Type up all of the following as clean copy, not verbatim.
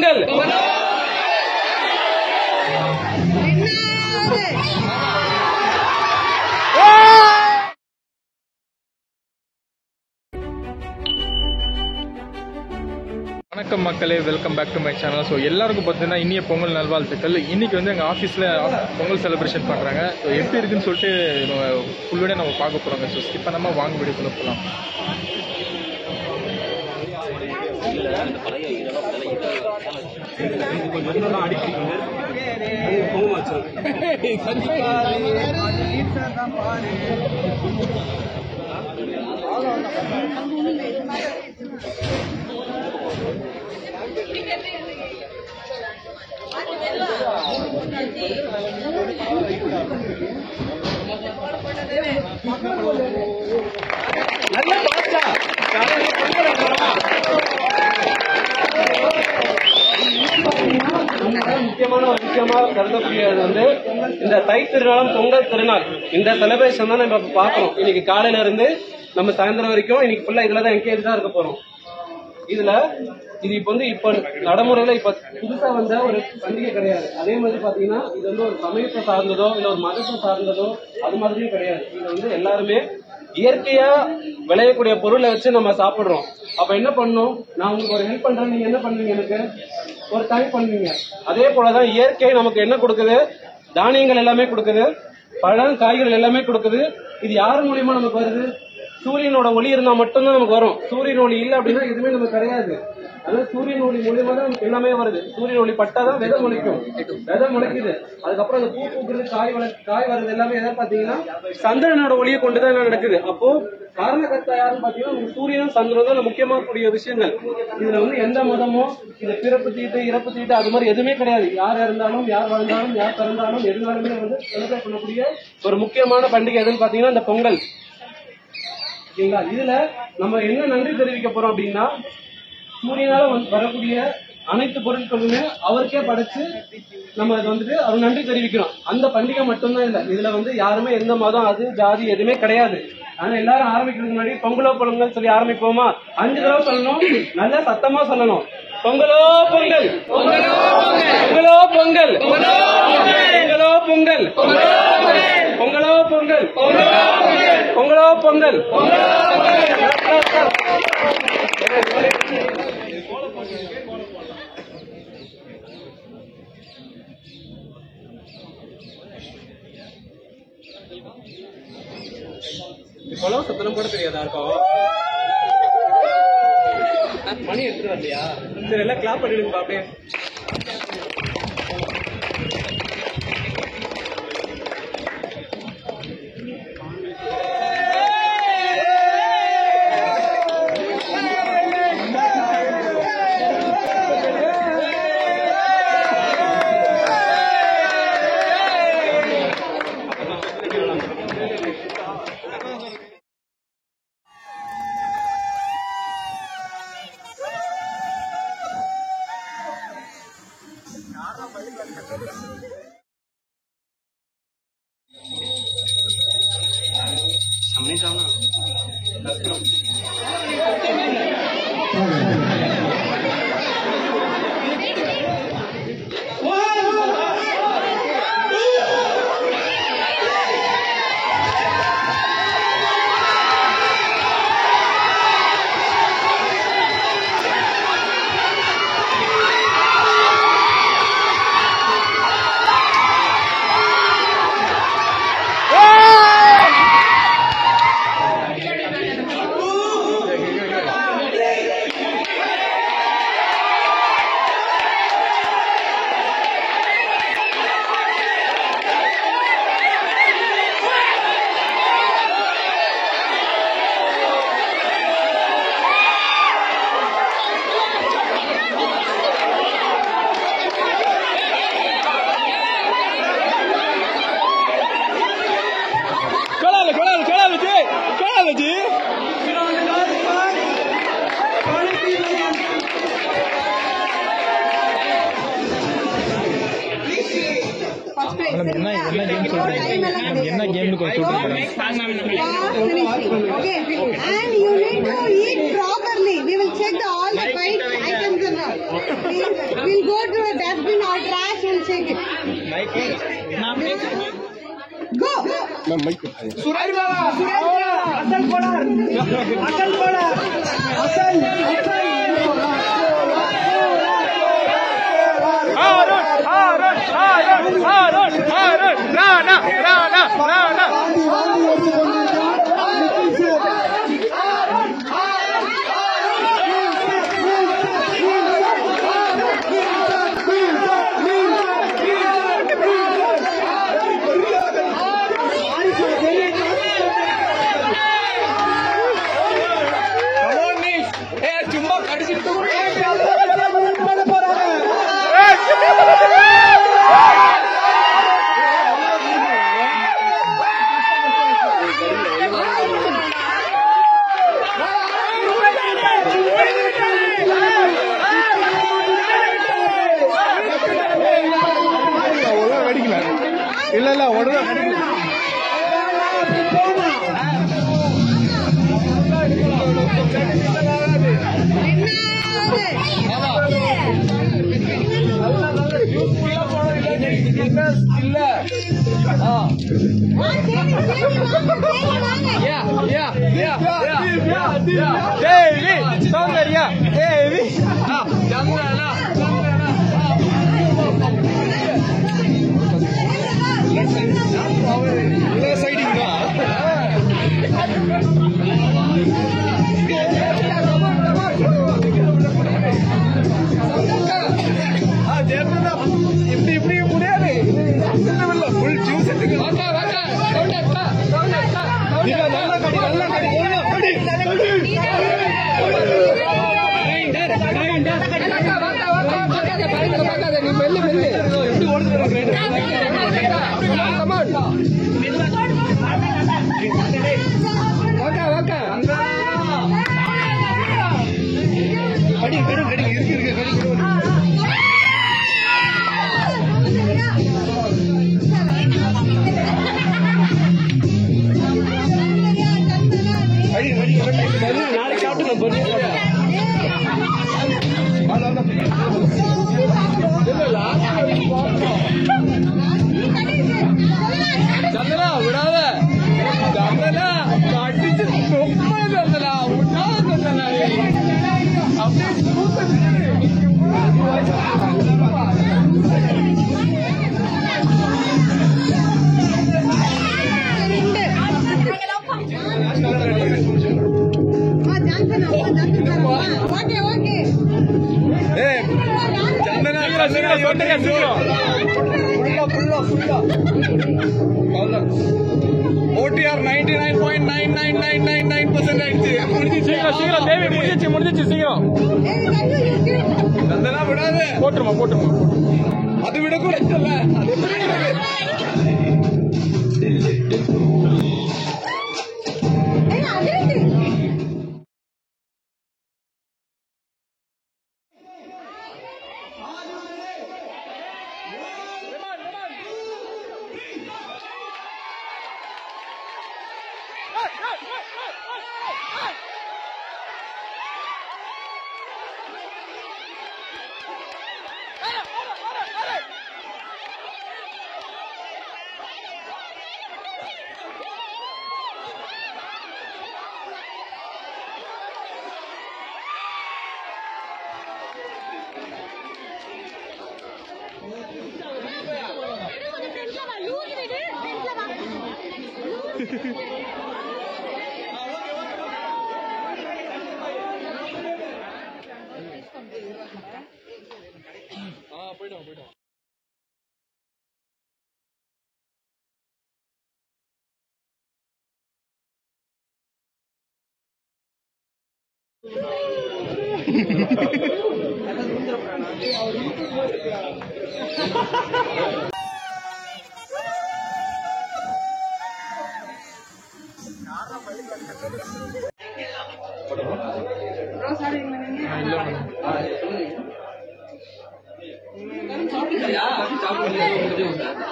பொங்கல். வணக்கம் மக்களே, welcome back to my channel. So எல்லாருக்கும் பார்த்தீங்கன்னா இனிய பொங்கல் நல்வாழ்த்துக்கள். இன்றைக்கி வந்து எங்கள் ஆஃபீஸில் பொங்கல் செலிப்ரேஷன் பண்ணுறாங்க. ஸோ எப்படி இருக்குன்னு சொல்லிட்டு ஃபுல் வீடியோ நம்ம பார்க்க போகிறோங்க. ஸோ ஸ்கிப் பண்ணாமல் வாங்க வீடியோக்குள்ளே போகலாம். முக்கியமான ஒரு விஷயமா கருதக்கூடியது வந்து இந்த தை திருநாளும் பொங்கல் திருநாள். இந்த செலிப்ரேஷன் தான் நம்ம பார்க்கணும். இன்னைக்கு காலையில இருந்து நம்ம சாயந்தரம் வரைக்கும் இன்னைக்கு ஃபுல்லா இதுலதான் என்கேஜ் தான் இருக்க போறோம். இது இப்ப வந்து இப்ப நடைமுறையில இப்ப புதுசா வந்த ஒரு பண்டிகை கிடையாது. அதே மாதிரி பாத்தீங்கன்னா இது வந்து ஒரு சமயத்தை சார்ந்ததோ இல்ல ஒரு மதத்தை சார்ந்ததோ அது மாதிரியும் கிடையாது. இது வந்து எல்லாருமே இயற்கையா விளையக்கூடிய பொருளை வச்சு நம்ம சாப்பிடுறோம். அப்ப என்ன பண்ணணும், நான் உங்களுக்கு ஒரு ஹெல்ப் பண்றேன், நீங்க என்ன பண்ணுவீங்க, எனக்கு ஒரு டைம் பண்ணுவீங்க. அதே போலதான் இயற்கை நமக்கு என்ன கொடுக்குது, தானியங்கள் எல்லாமே கொடுக்குது, பழம் காய்கள் எல்லாமே கொடுக்குது. இது யாரு மூலியமா நமக்கு வருது, சூரியனோட ஒளி இருந்தா மட்டும்தான் நமக்கு வரும். சூரியன் ஒளி இல்லை அப்படின்னா எதுவுமே நமக்கு கிடையாது. அதாவது சூரியன் ஒளி மூலியமா தான் நமக்கு எல்லாமே வருது. சூரியன் ஒளி பட்டாதான் விதை முளைக்கும், விதை முளைக்குது. அதுக்கப்புறம் அந்த பூ பூக்குறது, காய் வருது எல்லாமே எதாவது பாத்தீங்கன்னா சந்திரனோட ஒளியை கொண்டுதான் நடக்குது. அப்போ காரணகர்த்தா யாருன்னு பாத்தீங்கன்னா சூரியனும் சந்திரனும் தான் முக்கியமா கூடிய விஷயங்கள். இதுல வந்து எந்த மதமோ இந்த பிறப்பு தீட்டு இறப்பு தீட்டு அது மாதிரி எதுவுமே கிடையாது. யார் இருந்தாலும் யார் வாழ்ந்தாலும் யார் பிறந்தாலும் எதுனாலுமே வந்து செலிப்ரேட் பண்ணக்கூடிய ஒரு முக்கியமான பண்டிகை எதுன்னு பாத்தீங்கன்னா இந்த பொங்கல். ஓகேங்களா? இதுல நம்ம என்ன நன்றி தெரிவிக்க போறோம் அப்படின்னா, சூரியனால வரக்கூடிய அனைத்து பொருட்களுமே அவருக்கே படைச்சு நம்ம அது வந்துட்டு அவர் நன்றி தெரிவிக்கிறோம். அந்த பண்டிகை மட்டும்தான் இல்ல, இதுல வந்து யாருமே எந்த மதம் அது ஜாதி எதுவுமே கிடையாது. ஆனா எல்லாரும் ஆரம்பிக்கிறதுக்கு முன்னாடி பொங்கலோ பொங்கல் சொல்லி ஆரம்பிப்போமா? 5 தடவை சொல்லணும், நல்லா சத்தமா சொல்லணும். பொங்கலோ பொங்கல், பொங்கலோ பொங்கல், பொங்கலோ பொங்கல், பொங்கலோ பொங்கல், பொங்கலோ பொங்கல். இப்பெல்லாம் சத்தனம் கூட தெரியாதா இருக்கும். மணி எடுத்துட்டு வரலையா? சரி, எல்லாம் கிளாப் பண்ணிடுங்க பாப்பே. हमने जाना என்ன கேம்னு கொஞ்சம் சொல்லுங்க. Okay, and you need to eat properly. We will check all the items and We'll go to a dustbin or trash and check it. Go. Suresh बाबा असल बॉलर இல்ல உடனே தேவி சௌந்தர்யா தேவி சைடிங்கா இப்படி இப்படி முடியாது ஃபுல் ஜூஸ் நல்லா கடி நல்லா கடி நீ மெல்லு மெல்லு எப்படி ஓடுது கடி கடி கடி இருக்கு இருக்கு கடி நாளைக்கு சாப்பிட்டு சந்தனா விடாத சந்தனா அடிச்சு ரொம்ப சந்தனா விடாத சந்தனா OTR 99.99999% ஆயிடுச்சு. சீக்கிரம் தேவி முடிஞ்சிச்சு சீக்கிரம். சந்தனா விடாத. போட்டுருமா. அது விட கூட இல்ல. அது போயிடும்.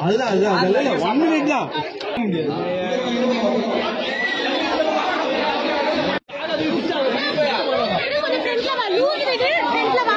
அதுதான் 1 மினிட் தான். ஃப்ரெண்ட்ல வா.